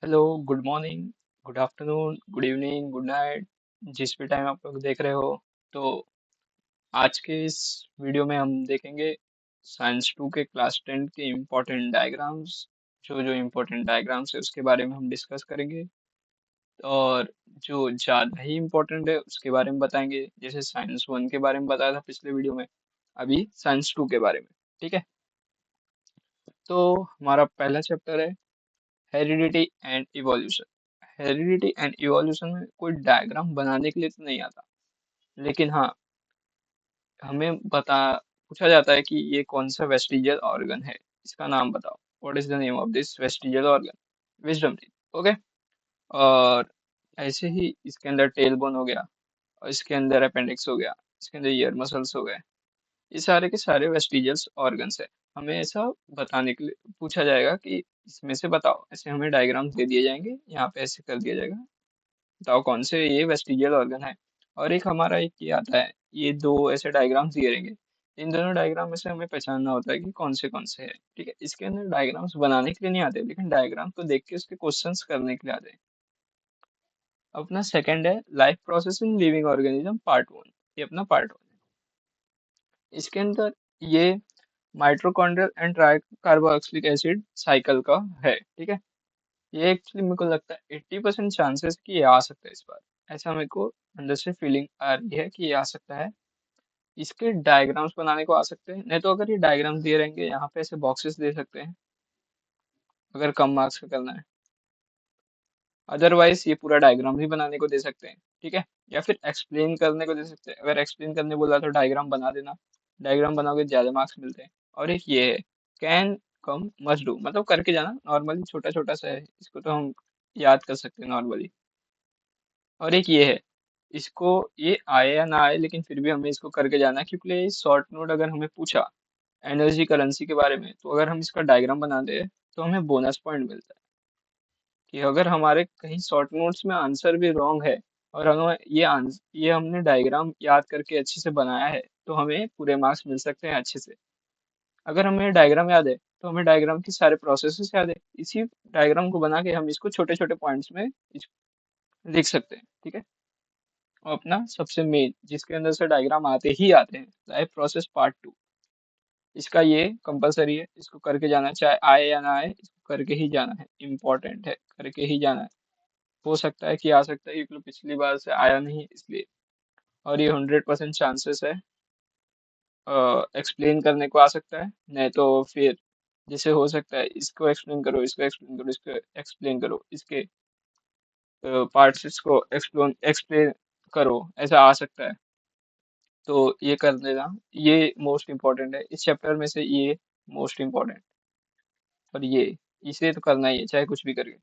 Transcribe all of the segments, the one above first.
Hello, good morning, good afternoon, good evening, good night, जिस भी time आप लोग देख रहे हो। तो आज के इस वीडियो में हम देखेंगे साइंस 2 के क्लास 10 के इम्पोर्टेंट डायग्राम्स। जो जो इम्पोर्टेंट डायग्राम्स है उसके बारे में हम डिस्कस करेंगे। और जो ज़्यादा ही इम्पोर्टेंट है उसके बारे में बताएंगे, जैसे साइंस 1 के बारे में बताया था पिछले वीडियो में, अभी साइंस 2 के बारे में। ठीक है। तो हमारा पहला चैप्टर है heredity and evolution. Heredity and evolution में कोई डायग्राम बनाने के लिए तो नहीं आता, लेकिन हाँ, हमें बता पूछा जाता है कि ये कौन सा वेस्टिजियल ऑर्गन है, इसका नाम बताओ। What is the name of this vestigial organ? Wisdom teeth. Okay. और ऐसे ही इसके अंदर टेल बोन हो गया, और इसके अंदर अपेंडिक्स हो गया, इसके अंदर ईयर मसल्स हो गए। ये सारे के सारे वेस्टिजियल्स ऑर्गन्स है। हमें ऐसा बताने के लिए पूछा जाएगा कि इसमें से बताओ, ऐसे हमें डायग्राम्स दे दिए जाएंगे, यहाँ पे ऐसे कर दिया जाएगा, बताओ कौन से ये वेस्टिजियल ऑर्गन है। और एक हमारा एक ये आता है, ये दो ऐसे डायग्राम्स दिए रहेंगे। इन दोनों डायग्राम में से हमें पहचानना होता है कि कौन से हैं। ठीक है। इसके अंदर डायग्राम्स बनाने के लिए नहीं आते, लेकिन डायग्राम को देख के उसके क्वेश्चंस करने के लिए आते हैं। अपना सेकंड है life process in living organism part 1। ये अपना पार्ट 1 है। इसके अंदर ये mitochondrial and try carboxylic acid cycle का है। ठीक है। ये एक्चुअली मेरे को लगता है 80% चांसेस कि ये आ सकता है इस बार। ऐसा मेरे को अंदर से फीलिंग आ रही है कि ये आ सकता है। इसके डायग्राम्स बनाने को आ सकते हैं, नहीं तो अगर ये डायग्राम्स दिए रहेंगे यहाँ पे ऐसे बॉक्सेस दे सकते हैं, अगर कम मार्क्स का करना है। अदरवाइज ये पूरा डायग्राम भी बनाने को दे सकते हैं। ठीक है। या फिर एक्सप्लेन करने को दे सकते हैं, अगर एक्सप्लेन करने बोला तो डायग्राम बना देना। डायग्राम बनाओगे ज्यादा मार्क्स मिलते हैं। और एक ये है, कैन कम मस्ट डू, मतलब करके जाना। नॉर्मली छोटा छोटा सा है, इसको तो हम याद कर सकते हैं नॉर्मली। और एक ये है, इसको ये आए या ना आए लेकिन फिर भी हमें इसको करके जाना है, क्योंकि शॉर्ट नोट अगर हमें पूछा एनर्जी करेंसी के बारे में, तो अगर हम इसका डायग्राम बना दे तो हमें बोनस पॉइंट मिलता है। कि अगर हमारे कहीं शॉर्ट नोट्स में आंसर भी रॉन्ग है, और हमें ये हमने डायग्राम याद करके अच्छे से बनाया है, तो हमें पूरे मार्क्स मिल सकते हैं अच्छे से। अगर हमें डायग्राम याद है तो हमें डायग्राम की सारे प्रोसेसेस याद है, इसी डायग्राम को बना के हम इसको छोटे छोटे पॉइंट्स में लिख सकते हैं। ठीक है। और अपना सबसे मेन जिसके अंदर से डायग्राम आते ही आते हैं, लाइफ प्रोसेस पार्ट 2। इसका ये कंपलसरी है, इसको करके जाना है, चाहे आए या ना आए, इसको करके ही जाना है। इम्पोर्टेंट है, करके ही जाना है। हो सकता है कि आ सकता है, क्योंकि पिछली बार से आया नहीं इसलिए। और ये 100% चांसेस है एक्सप्लेन करने को आ सकता है, नहीं तो फिर जैसे हो सकता है इसको एक्सप्लेन करो, इसको एक्सप्लेन करो, इसको एक्सप्लेन करो, इसके पार्ट्स को एक्सप्लेन एक्सप्लेन करो, ऐसा आ सकता है। तो ये कर लेना। ये मोस्ट इम्पोर्टेंट है इस चैप्टर में से, ये मोस्ट इम्पोर्टेंट। और ये इसे तो करना ही है चाहे कुछ भी करके।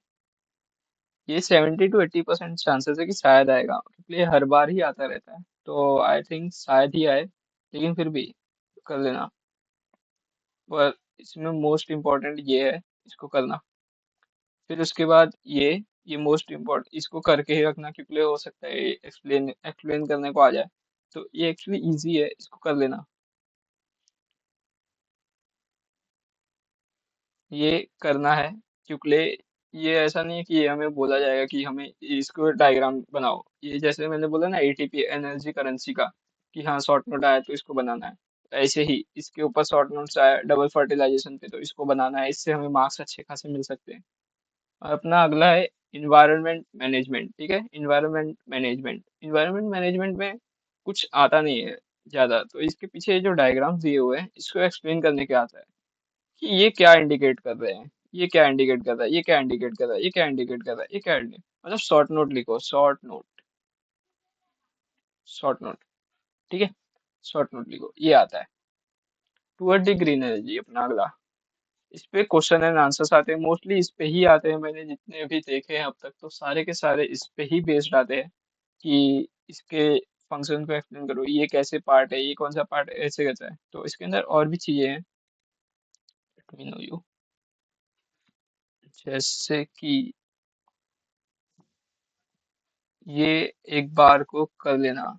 ये 70 to 80% चांसेस है कि शायद आएगा, क्योंकि ये हर बार ही आता रहता है, तो आई थिंक शायद ही आए, लेकिन फिर भी कर लेना। पर इसमें मोस्ट इम्पोर्टेंट ये है, इसको करना। फिर उसके बाद ये मोस्ट इम्पोर्टेंट, इसको करके ही रखना, क्योंकि हो सकता है एक्सप्लेन एक्सप्लेन करने को आ जाए। तो ये एक्चुअली इजी है, इसको कर लेना। ये करना है, क्योंकि ये ऐसा नहीं है कि ये हमें बोला जाएगा कि हमें इसको डायग्राम बनाओ। ये जैसे मैंने बोला ना एटीपी एनर्जी करेंसी का, कि हाँ शॉर्ट नोट आया तो इसको बनाना है। ऐसे ही इसके ऊपर शॉर्ट नोट्स आया डबल फर्टिलाइजेशन पे, तो इसको बनाना है, इससे हमें मार्क्स अच्छे खासे मिल सकते हैं। और अपना अगला है इन्वायरमेंट मैनेजमेंट। ठीक है। इन्वायरमेंट मैनेजमेंट में कुछ आता नहीं है ज्यादा, तो इसके पीछे जो डायग्राम्स दिए हुए हैं इसको एक्सप्लेन करने के आता है कि ये क्या इंडिकेट कर रहे हैं, ये क्या इंडिकेट कर रहा है, ये क्या इंडिकेट कर रहा है, ये क्या इंडिकेट कर रहा है, ये क्या इंडिकेट, मतलब शॉर्ट नोट लिखो, शॉर्ट नोट, शॉर्ट नोट। ठीक है। शॉर्ट नोट लिखो, ये आता है। टुवर्ड द ग्रीन एनर्जी अपना अगला। इस पे क्वेश्चन एंड आंसर्स आते हैं, मोस्टली इस पे ही आते हैं। मैंने जितने भी देखे हैं अब तक, तो सारे के सारे इस पे ही बेस्ड आते हैं कि इसके फंक्शन को एक्सप्लेन करो, ये कैसे पार्ट है, ये कौन सा पार्ट है, ऐसे कैसा है। तो इसके अंदर और भी चीजें हैं, let me know you। जैसे कि ये एक बार को कर लेना,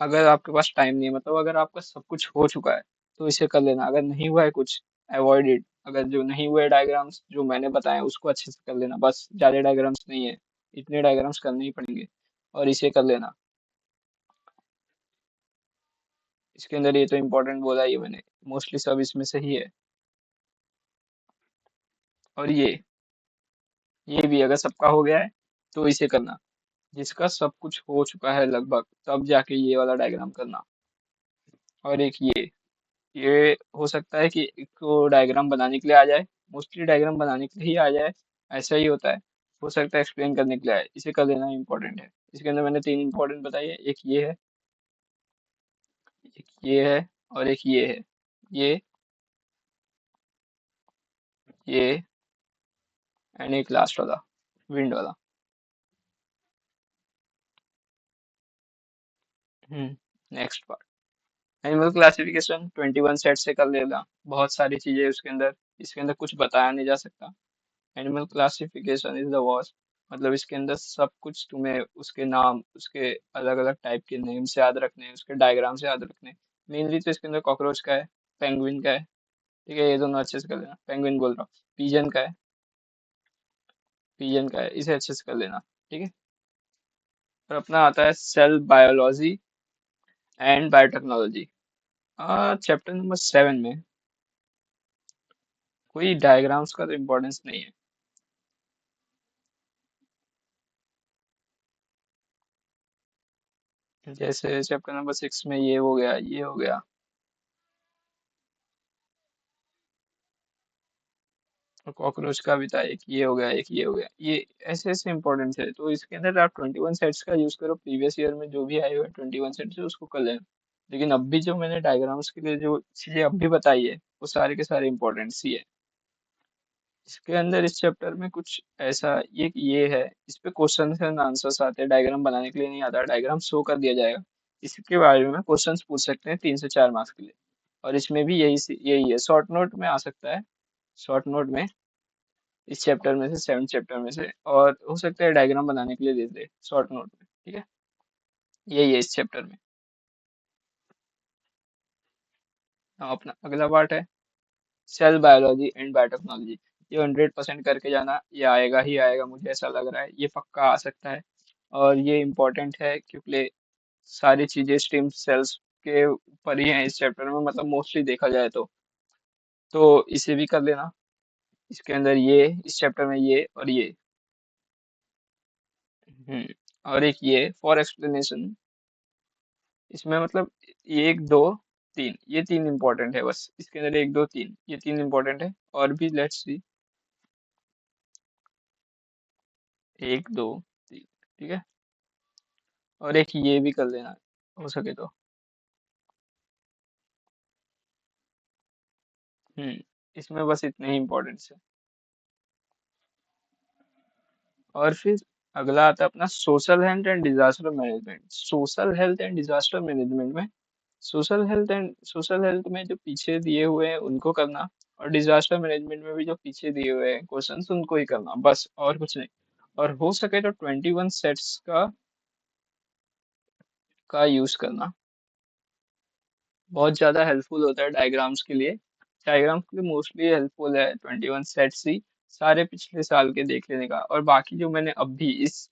अगर आपके पास टाइम नहीं है, मतलब अगर आपका सब कुछ हो चुका है तो इसे कर लेना, अगर नहीं हुआ है कुछ, अवॉइड इट। अगर जो नहीं हुए डायग्राम्स जो मैंने बताए उसको अच्छे से कर लेना, बस ज्यादा डायग्राम्स नहीं है, इतने डायग्राम्स करने ही पड़ेंगे और इसे कर लेना। इसके अंदर ये तो इम्पोर्टेंट बोला ही है मैंने, मोस्टली सब इसमें से ही है। और ये भी अगर सबका हो गया है तो इसे करना। जिसका सब कुछ हो चुका है लगभग, तब जाके ये वाला डायग्राम करना। और एक ये हो सकता है कि एक को डायग्राम बनाने के लिए आ जाए, मोस्टली डायग्राम बनाने के लिए ही आ जाए, ऐसा ही होता है। हो सकता है एक्सप्लेन करने के लिए आए, इसे कर लेना इंपॉर्टेंट है। इसके अंदर मैंने तीन इंपॉर्टेंट बताई है, एक ये है, एक ये है, और एक ये है। ये ये एंड एक लास्ट वाला, विंड वाला। Next part, animal classification 21 set से कर लेना। बहुत सारी चीजें उसके अंदर, इसके अंदर कुछ बताया नहीं जा सकता। Animal classification is the worst, मतलब इसके अंदर सब कुछ तुम्हें उसके नाम, उसके अलग अलग टाइप के नेम से याद रखने हैं, उसके डायग्राम से याद रखने हैं। मेनली तो इसके अंदर कॉकरोच का है, पेंगुइन का है, ठीक है, ये दोनों अच्छे से कर लेना। पेंगुइन बोल रहा हूँ, पीजन का है, पीजन का है, इसे अच्छे से कर लेना, ठीक है। और अपना आता है cell biology and biotechnology. Chapter number 7 में कोई डायग्राम्स का तो इम्पोर्टेंस नहीं है। जैसे चैप्टर नंबर 6 में ये हो गया, ये हो गया, और कॉकरोच का भी था, एक ये हो गया, एक ये हो गया, ये ऐसे ऐसे इंपॉर्टेंट है। तो इसके अंदर आप 21 सेट्स का यूज करो, प्रीवियस ईयर में जो भी आए हुए 21 सेट्स है उसको कर लेना। लेकिन अब भी जो मैंने डायग्राम्स के लिए जो चीजें अब भी बताई है वो सारे के सारे इंपॉर्टेंट सी है। इसके अंदर इस चैप्टर में कुछ ऐसा, ये है, इस पे क्वेश्चन एंड आंसर्स आते हैं, डायग्राम बनाने के लिए नहीं आता, डायग्राम शो कर दिया जाएगा। इसके बारे में क्वेश्चंस पूछ सकते हैं 3 से 4 मार्क्स के लिए। और इसमें भी यही है, शॉर्ट नोट में आ सकता है, शॉर्ट नोट में, इस चैप्टर में से, 7 चैप्टर में से, और हो सकता है डायग्राम बनाने के लिए दे दे शॉर्ट नोट में, ठीक है। यही है इस चैप्टर में। हाँ, अपना अगला पार्ट है सेल बायोलॉजी एंड बायोटेक्नोलॉजी। ये 100% करके जाना, ये आएगा ही आएगा, मुझे ऐसा लग रहा है ये पक्का आ सकता है। और ये इम्पोर्टेंट है क्योंकि सारी चीजें स्टेम सेल्स के ऊपर ही हैं इस चैप्टर में, मतलब मोस्टली देखा जाए तो इसे भी कर लेना। इसके अंदर ये, इस चैप्टर में ये और ये, हम्म और एक ये फॉर एक्सप्लेनेशन। इसमें मतलब एक दो तीन, ये तीन इंपॉर्टेंट है बस, इसके अंदर एक दो तीन, ये तीन इंपॉर्टेंट है। और भी लेट्स सी, एक दो तीन, ठीक है। और एक ये भी कर लेना हो सके तो। इसमें बस इतने ही इंपॉर्टेंट है। और फिर अगला आता है अपना social health and disaster management. Social health and disaster management में, सोशल हेल्थ में जो पीछे दिए हुए हैं उनको करना, और डिजास्टर मैनेजमेंट में भी जो पीछे दिए हुए हैं क्वेश्चंस उनको ही करना, बस और कुछ नहीं। और हो सके तो 21 सेट्स का यूज करना, बहुत ज्यादा हेल्पफुल होता है डायग्राम्स के लिए। डायग्राम्स के लिए मोस्टली हेल्पफुल है 21 सेट्स ही, सारे पिछले साल के देख लेने का। और बाकी जो मैंने अब भी इस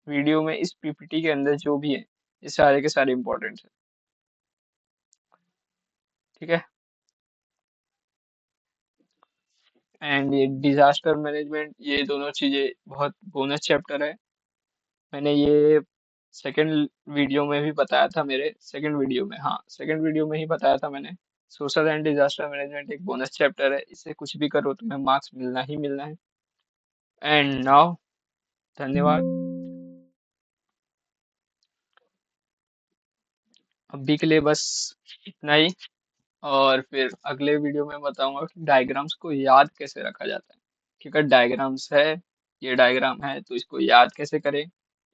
वीडियो में, इस पीपीटी के अंदर जो भी है, ये सारे के सारे इंपॉर्टेंट है, ठीक है। एंड ये डिजास्टर मैनेजमेंट, ये दोनों चीजें बहुत बोनस चैप्टर है। मैंने ये सेकंड वीडियो में भी बताया था, मेरे सेकंड वीडियो में, हाँ सेकंड वीडियो में ही बताया था मैंने। सोशल एंड डिजास्टर मैनेजमेंट एक बोनस चैप्टर है, इससे कुछ भी करो तुम्हें मार्क्स मिलना ही मिलना है। एंड नाउ, धन्यवाद। अभी के लिए बस इतना ही। और फिर अगले वीडियो में बताऊंगा कि डायग्राम्स को याद कैसे रखा जाता है, कि अगर डायग्राम्स है, ये डायग्राम है तो इसको याद कैसे करें।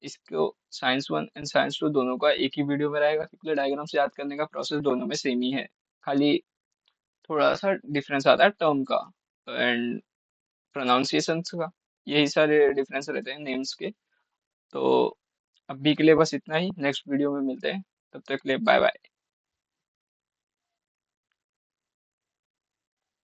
इसको साइंस 1 एंड साइंस 2 दोनों का एक ही वीडियो में रहेगा, क्योंकि डायग्राम्स याद करने का प्रोसेस दोनों में सेम ही है, खाली थोड़ा सा डिफरेंस आता है टर्म का एंड प्रोनाउंसिएशन का, यही सारे डिफरेंस रहते हैं नेम्स के। तो अभी के लिए बस इतना ही, नेक्स्ट वीडियो में मिलते हैं, तब तक के लिए बाय बाय।